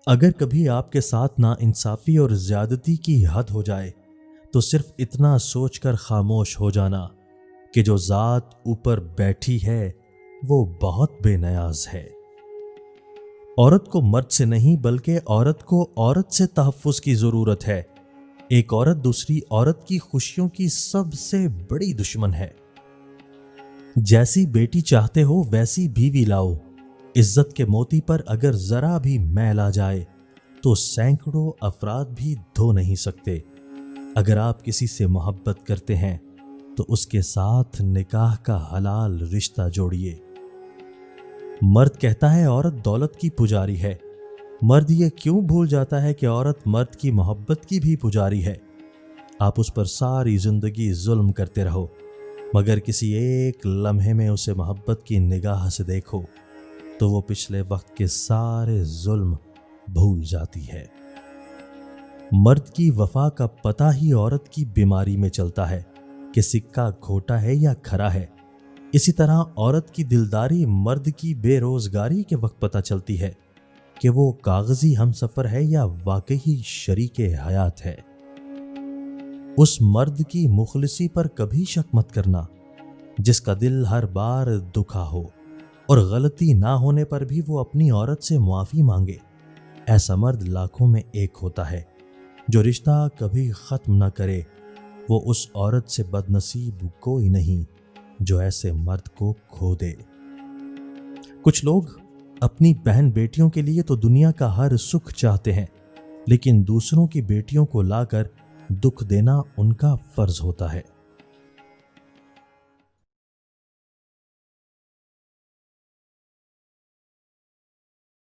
اگر کبھی آپ کے ساتھ ناانصافی اور زیادتی کی حد ہو جائے تو صرف اتنا سوچ کر خاموش ہو جانا کہ جو ذات اوپر بیٹھی ہے وہ بہت بے نیاز ہے۔ عورت کو مرد سے نہیں بلکہ عورت کو عورت سے تحفظ کی ضرورت ہے۔ ایک عورت دوسری عورت کی خوشیوں کی سب سے بڑی دشمن ہے۔ جیسی بیٹی چاہتے ہو ویسی بیوی لاؤ۔ عزت کے موتی پر اگر ذرا بھی میل آ جائے تو سینکڑوں افراد بھی دھو نہیں سکتے۔ اگر آپ کسی سے محبت کرتے ہیں تو اس کے ساتھ نکاح کا حلال رشتہ جوڑیے۔ مرد کہتا ہے عورت دولت کی پجاری ہے۔ مرد یہ کیوں بھول جاتا ہے کہ عورت مرد کی محبت کی بھی پجاری ہے؟ آپ اس پر ساری زندگی ظلم کرتے رہو مگر کسی ایک لمحے میں اسے محبت کی نگاہ سے دیکھو تو وہ پچھلے وقت کے سارے ظلم بھول جاتی ہے۔ مرد کی وفا کا پتہ ہی عورت کی بیماری میں چلتا ہے کہ سکہ کھوٹا ہے یا کھرا ہے۔ اسی طرح عورت کی دلداری مرد کی بے روزگاری کے وقت پتہ چلتی ہے کہ وہ کاغذی ہمسفر ہے یا واقعی شریک حیات ہے۔ اس مرد کی مخلصی پر کبھی شک مت کرنا جس کا دل ہر بار دکھا ہو اور غلطی نہ ہونے پر بھی وہ اپنی عورت سے معافی مانگے۔ ایسا مرد لاکھوں میں ایک ہوتا ہے۔ جو رشتہ کبھی ختم نہ کرے وہ اس عورت سے بد نصیب کوئی نہیں جو ایسے مرد کو کھو دے۔ کچھ لوگ اپنی بہن بیٹیوں کے لیے تو دنیا کا ہر سکھ چاہتے ہیں لیکن دوسروں کی بیٹیوں کو لا کر دکھ دینا ان کا فرض ہوتا ہے۔